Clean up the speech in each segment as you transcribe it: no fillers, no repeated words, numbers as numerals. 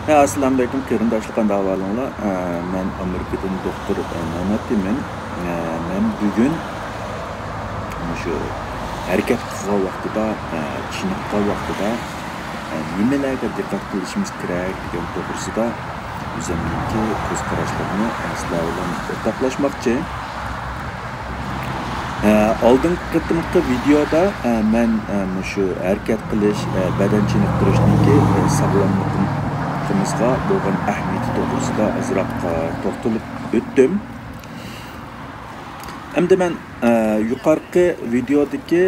Assalamu alaikum qarindoshlar, qanday ahvolinglar? Men Amerikadan doktor Mehmetman. Men bugun shu harakat qilgan vaqtida, chiniqqan vaqtida nimalarga diqqat qilishimiz kerak degan to'g'risida o'zimniki ko'z qarashlarni sizlar bilan o'rtoqlashmoqchi. Oldingi qitimqi videoda men shu harakat qilish, badan chiniqtirishning sog'lomligimizga bo'lgan ahamiyati to'g'risida ozroq to'xtalib o'tdim. Endi men yuqorqi videodagi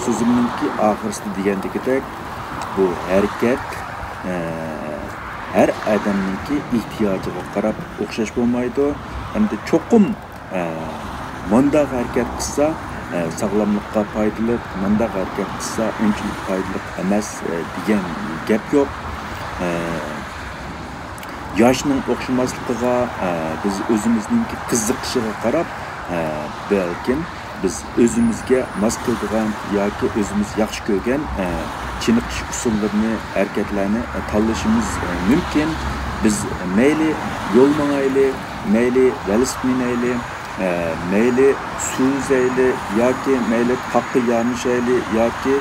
so'zimning oxirisida degandagidek bu harakat her odamning ehtiyojiga qarab o'xshash bo'lmaydi. Endi cho'qim manda harakat qilsa sog'lomlikqa foydali, manda harakat qilsa unchalik foydali emas degan gap yo'q. Yoshning o'xshamasligiga, biz o'zimizning qiziqishiga qarab balkim biz o'zimizga mos keladigan yoki o'zimiz yaxshi ko'rgan chiniqish usullarini, harakatlarni tanlashimiz mumkin. Biz mayli yo'l mangayli, mayli velosiped minayli, mayli suv izayli yoki mayli qaqqa yamishayli yoki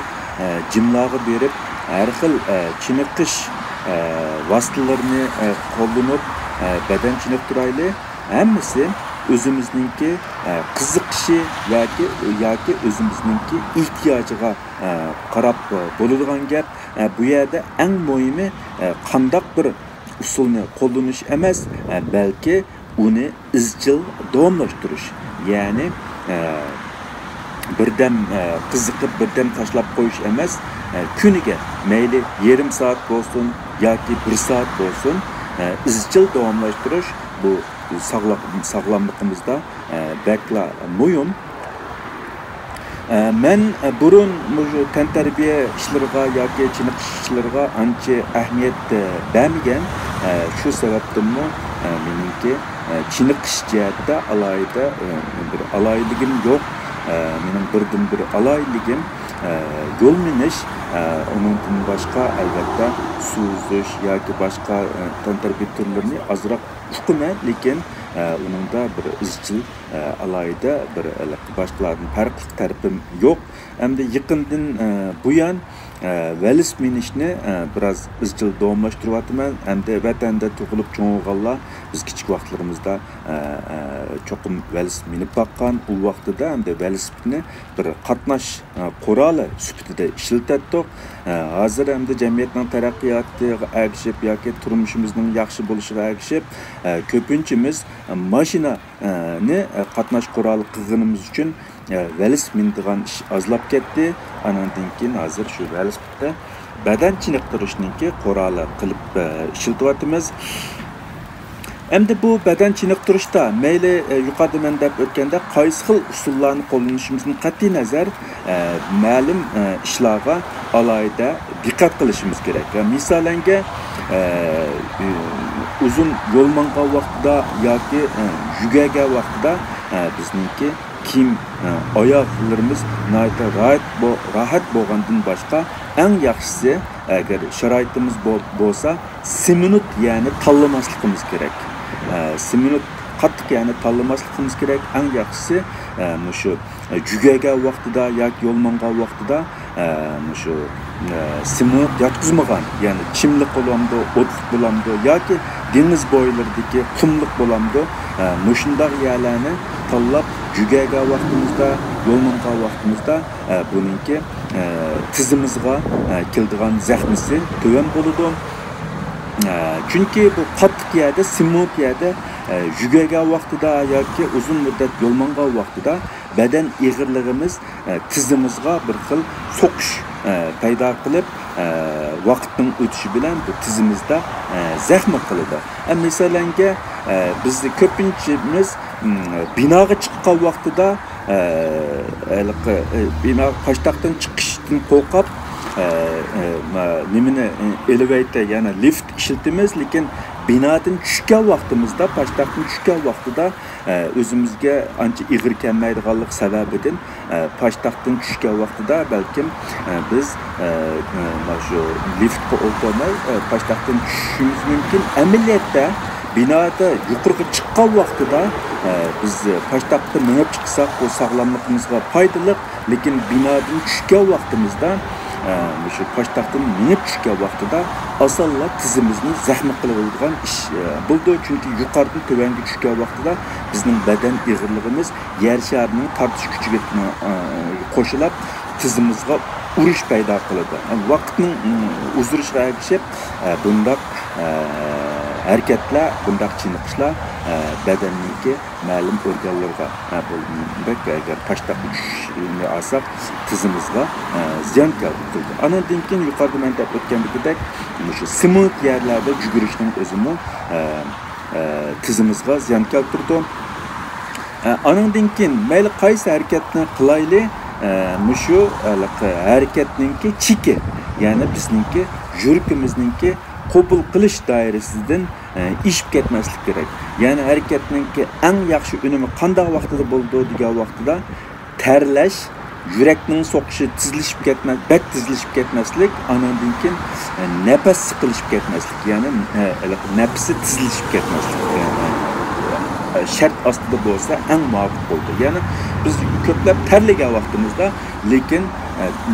jimlarga berib har xil chiniqish vositalarini qo'llanib badan chiniqtirayli. Hammasi o'zimizningki qiziqishi yoki o'zimizningki ehtiyojiga qarab bo'ladigan gap. Bu yerda eng muhimi qanday bir usulni qo'llanish emas, balki uni izchil davomlashtirish. Ya'ni birdam qiziqib birdam tashlab qo'yish emas, kuniga mayli yarım soat bo'lsin yoki 1 soat bo'lsin izchil davomlashtirish bu sog'lomligimizda bakla muhim. Men burun shu tantarbiya ishlariga yoki chiniqish ishlariga ancha ahamiyat bermagan. Shu sababdanmi meningki chiniqish jihatida alohida bir aloyligim yo'q. Mening birdan bir aloyligim yo'l minish, undan boshqa albatta suzish yoki boshqa tantarbiya turlarini ozroq uqaman, lekin uningda bir izchil alohida bir boshqalardan farqli tarafim yo'q. Endi yaqindan buyon velosiped minishni biraz izchil davomlashtiryapman. Endi vatanda tug'ilib cho'ng'iganlar biz kichik vaqtlarimizda cho'qim velosiped minib boqqan. U vaqtida endi velosipedni bir qatnash quroli sifatida ishlatdik. Hozir endi jamiyatning taraqqiyotiga ergishib yoki turmushimizning yaxshi bo'lishiga ergishib ko'pinchimiz mashinani qatnash quroli qilganimiz uchun velosiped minadigan ish ozlab ketdi. Anandan keyin hozir shu velosipedda badan chiniqtirishninki quroli qilib ishlatyapmiz. Endi bu badan chiniqtirishda mayli yuqorida men deb o'tganda qaysi xil usullarni qo'llanishimizdan qat'iy nazar ma'lum ishlarga alohida diqqat qilishimiz kerak. Misolanga uzun yo'l mangan vaqtida yoki yugagan vaqtida bizningki kiyim oyoqlarimiz rahat bo'lgandan boshqa eng yaxshisi agar sharoitimiz bo'lsa siminut, ya'ni tanlamasligimiz kerak. Siminut qattiq, ya'ni tanlamasligimiz kerak. Eng yaxshisi shu yugagan vaqtida yoki yo'l mangan vaqtida shu siminut yotqizmagan, ya'ni chimliq bo'lamdi, o'tliq bo'lamdi yoki dengiz bo'ylaridagi qumliq bo'lamdi. Shunday yerlarni tanlab yugagan vaqtimizda, yo'l mangan vaqtimizda buningki tizimizga keladigan zaxmisi to'van bo'ladi. Chunki bu qattiq yerda, siminut yerda yugagan vaqtida yoki uzun muddat yo'l mangan vaqtida badan ig'irligimiz tizimizga bir xil so'qish paydo qilib vaqtning o'tishi bilan bu tizimizda zaxm qiladi. Masalanga bizni ko'pinchamiz binoga chiqqan vaqtida bino qashtoqdan chiqishdan qo'rqib nimani elevator, ya'ni lift ishlatamiz, lekin binodan tushgan vaqtimizda, paytaxtdan tushgan vaqtida o'zimizga ancha ig'ir kelmaydiganlik sababidan paytaxtdan tushgan vaqtida balkim biz mana shu liftga o'tirmay paytaxtdan tushishimiz mumkin. Amaliyotda binoda yuqoriga chiqqan vaqtida biz paytaxtda minib chiqsak, bu sog'lomligimizga foydali, lekin binodan tushgan vaqtimizda shu paytaxtdan minib tushgan vaqtida asalla tizimizni zaxmat qilib oladigan ish bo'ldi. Chunki yuqoridan tövanga tushgan vaqtida bizning badan ig'irligimiz yer sharining tortish kuchiga qo'shilib tizimimizga urish paydo qiladi. Vaqtning uzrishiga ergashib bundoq hareketler, bundaq chiniqishlar badanniki ma'lum organlarga bo'lib agar paytaxtga tushishni olsak tizimimizga ziyon keltirdi. Andan keyin yuqorida men aytib o'tgandek, shu simit yerlarda yugurishning o'zimi tizimimizga ziyon keltirdi. Andan keyin mayli qaysi harakatni qilayli, shu harakatninki chiki, ya'ni bizningki yuragimizningki qabul qilish doirasidan ishib ketmaslik kerak. Ya'ni harakatninki eng yaxshi unumi qanday vaqtida bo'ldi degan vaqtida terlash, yurakning so'qishi tezlashib ketmas, bak tezlashib ketmaslik, andan keyin nafas siqilishib ketmaslik, ya'ni nafsi tezlashib ketmaslik. Şart ostida bo'lsa eng muvofiq bo'ldi. Ya'ni biz ko'plab terlagan vaqtimizda, lekin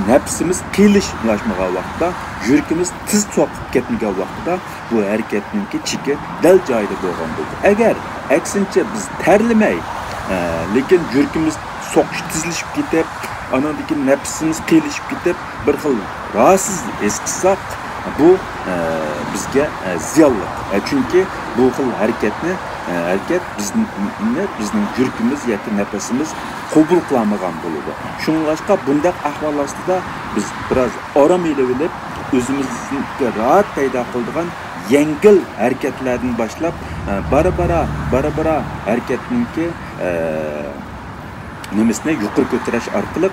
nafsimiz qiyinlashmagan vaqtda, yuragimiz tiz so'qib ketmagan vaqtda bu harakatninki chiki dal joyida bo'lgan bo'ldi. Agar aksincha biz terlamay, lekin yuragimiz so'qish tezlashib ketib, andan keyin nafsimiz qiyinlashib ketib, bir xil rahatsız his qilsak, bu bizga ziyonli. Chunki bu xil hareket bizning yuragimiz yoki nafasimiz qabul qilmagan bo'ladi. Shuningdek, bundaq ahvol ostida biz biroz orom elib, o'zimizga rahat paydo qiladigan yengil harakatlardan boshlab, bara harakatninki nimasini yuqori ko'tarish orqali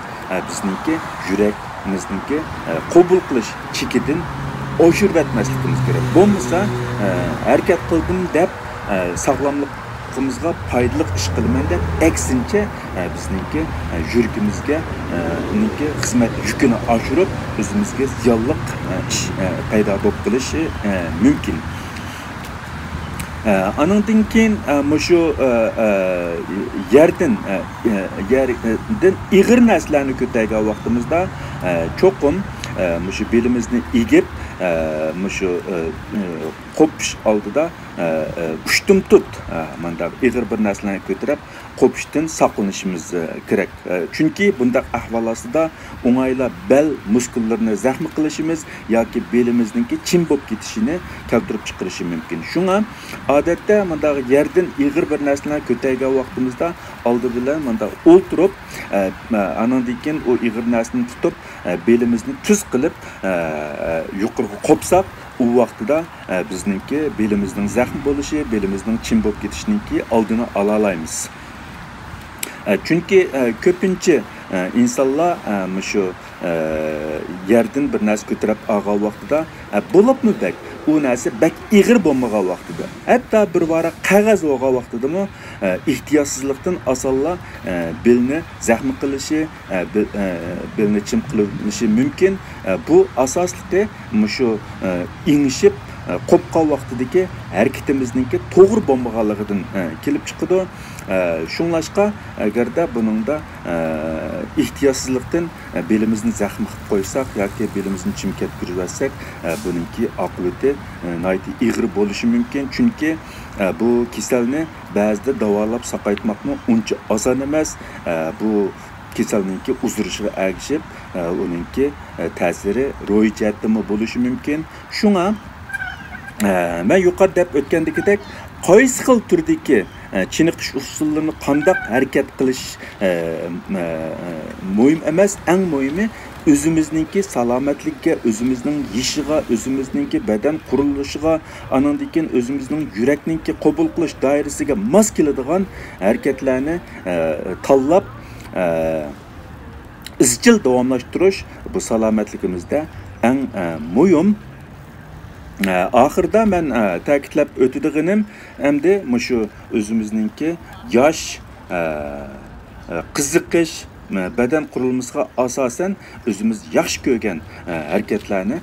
bizningki yurakimizningki qabul qilish chekidan oshirib etmasligimiz kerak. Bo'lmasa harakat qildim deb sog'lomligimizga foydali ish qilman deb aksincha bizningki yuragimizga xizmat yukini oshirib o'zimizga ziyonli ish paydo bo'lib qilishi mumkin. Andan keyin shu yerdan ig'ir narsalarni ko'targan vaqtimizda cho'qim shu belimizni egib shu qo'pish oldida pushtim tut manda ig'ir bir narsalarni ko'tarib qo'pishdan saqlanishimiz kerak. Chunki bundaq ahvol ostida o'ng'aylab bel muskullarini zaxm qilishimiz yoki belimizningki chim bo'lib ketishini keltirib chiqarishi mumkin. Shunga odatda manda yerdan ig'ir bir narsalarni ko'targan vaqtimizda oldi bilan manda o'ltirib, andan keyin u ig'ir narsani tutib belimizni tuz qilib yuqoriga qo'psak, u vaqtida bizningki belimizning zaxm bo'lishi, belimizning chim bo'lib ketishiningki oldini ola olamiz. Chunki ko'pincha insonlar shu yerdan bir narsa ko'tarib olgan vaqtida bo'libmi bak u narsa bak ig'ir bo'lmagan vaqtida, hatto bir varaq qog'oz olgan vaqtidami ehtiyotsizlikdan asonlar belni zaxm qilishi, belni chim qilishi mumkin. Bu asoslikda shu ingishib qo'pqan vaqtidagi harakatimizningki to'g'ri bo'lmaganligidan kelib chiqadi. Shunlashqa agarda buningda ehtiyotsizlikdan belimizni zaxm qilib qo'ysak yoki belimizni chim ketkizib buningki oqibati nihoyat ig'ir bo'lishi mumkin. Chunki bu kasalni ba'zida davolab saqaytmoqni uncha oson emas. Bu kasalninki uzrishiga ergashib uningki ta'siri ro'y jihatdan bo'lishi mumkin. Shunga men yuqorida deb o'tgandekdek qaysi xil turdagi chiniqish usullarini qanday harakat qilish muhim emas, eng muhimi o'zimizningki salomatlikka, o'zimizning yishiga, o'zimizningki badan qurilishiga, andan keyin o'zimizning yurakningki qabul qilish doirasiga mos keladigan harakatlarni tanlab izchil davomlashtirish bu salomatligimizda eng muhim Ahırda mən təkidləb ötüdüğünüm əmdi şu özümüzninki yaş qiziqiş bədən qurulmasına asasən özümüz yaxşı görgən hərəkətlərini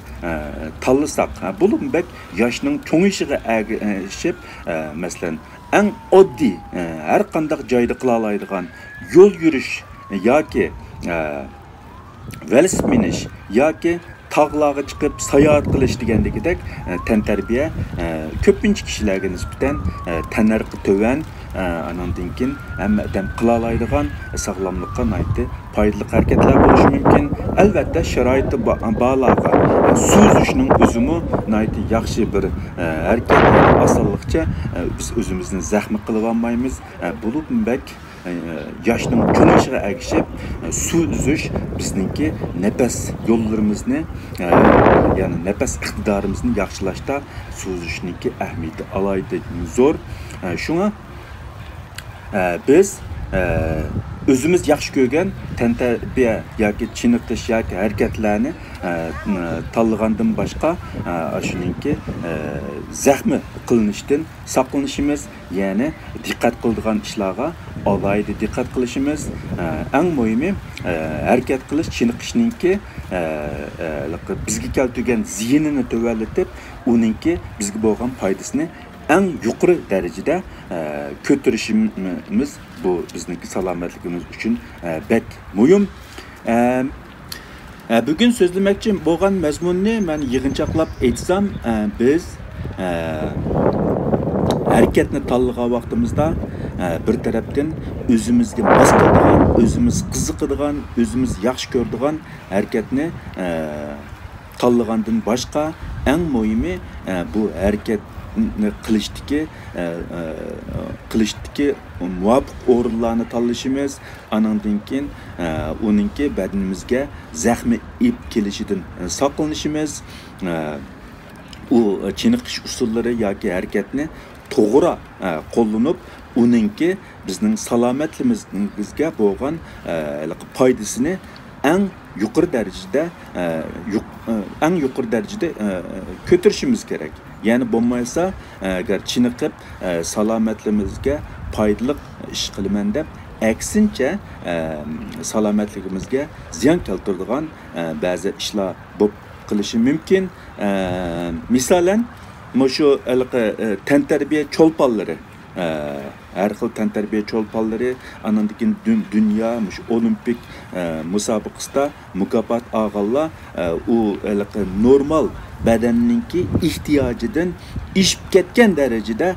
tanlasaq, bunun bək yaşның çoğuşuğa əgişib, məsələn, ən oddi, hər qandaq joyda qıla alaydigan yol yürüyüş yoki velosiped minish yoki tağlarga chiqib sayohat qilish degandagidek tantarbiya ko'pincha kishilarga nisbatan tanarqi to'van anandan keyin hammadan qila oladigan sog'lomlikqa foydali harakatlar bo'lishi mumkin. Albatta sharoiti bog'larga suzishning o'zimi yaxshi bir harakat osonlikcha biz o'zimizni zaxmi qilib olmaymiz. Bo'lib bak yaşның çoğuşuğa erişip su üzüş bizningki nefes yollarımızını yani nefes iktidarımızı yaxşılaşta su üzüşningki ahmiyeti alaydı zor. Şuna biz özümüz yaxşı görgən tantarbiya yoki chiniqish yoki harakatlarni tanlagandan boshqa shuningki zaxmi qilinishdan saqlanishimiz, ya'ni diqqat qiladigan ishlarga alayda diqqat qilishimiz, eng muhimi harakat qilish chiniqishninki bizga keltirgan ziynini to'vallatib, uningki bizga bo'lgan foydasini eng yuqori darajada ko'tarishimiz bu bizningki salomatligimiz uchun bek muhim. Bugün so'zlamoqchi bo'lgan mazmunni men yig'inchoqlab aytsam, biz harakatni tanlagan vaqtimizda bir tarafdan o'zimizga mos keladigan, o'zimiz qiziqadigan, o'zimiz yaxshi ko'radigan harakatni tanlagandan boshqa eng muhimi bu harakat qilishdiki muvofiq o'rinlarni tanlashimiz, anandan keyin uningki badanimizga zaxmi ip kelishidan saqlanishimiz, u chiniqish usullari yoki harakatni to'g'ri qo'llanib, uningki bizning salomatligimizga bo'lgan foydasini eng yuqori darajada ko'tarishimiz kerak. Yani bo'lmasa agar chiniqib salomatligimizga foydali ish qilaman deb aksincha salomatligimizga ziyon keltiradigan ba'zi ishlar bo'lib qilishi mumkin. Misolan, shu tantarbiya cho'lponlari, her xil tantarbiya cho'lponlari anandan dunyo olimpik musobaqasida mukofot olganlar u normal badanninki ihtiyojidan ishib ketgan darajada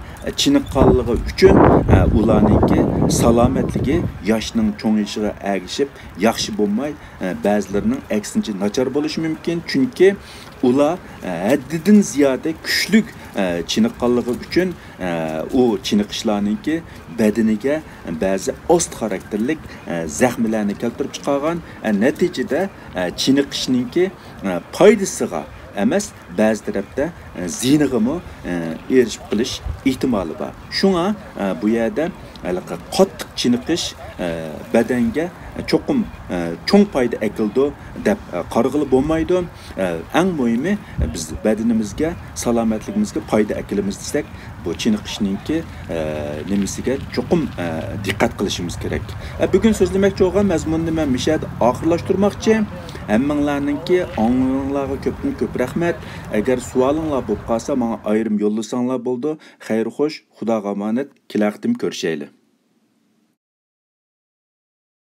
chiniqqanligi uchun ularninki salomatligi yoshning cho'ng'ishiga ergishib yaxshi bo'lmay, ba'zilarining aksincha nachar bo'lishi mumkin. Chunki ular haddidan ziyoda kuchli chiniqqanligi uchun u chiniqishlarninki badaniga ba'zi ost xarakterlik zaxmlarni keltirib chiqargan. Natijada chiniqishninki foydasiga emas, ba'zi tarafda ziyniga erishib qilish ehtimoli bor. Shunga bu yerda qattiq chiniqish badanga cho'qim cho'ng foyda akildi deb qarag'ili bo'lmaydi. Eng muhimi biz badanimizga, salomatligimizga foyda akilimiz desak, bu chiniqishninki nimasiga cho'qim diqqat qilishimiz kerak. Bugun so'zlamoqchi bo'lgan mazmunni men mishada oxirlashtirmoqchi. Hammanglarningki anglanglarga ko'p rahmat. Agar savolinglar bo'lib qolsa, menga ayrim yo'llasanglar bo'ldi. Xayr xo'sh, Xudoga omonat, kelaqtim ko'rishaylik.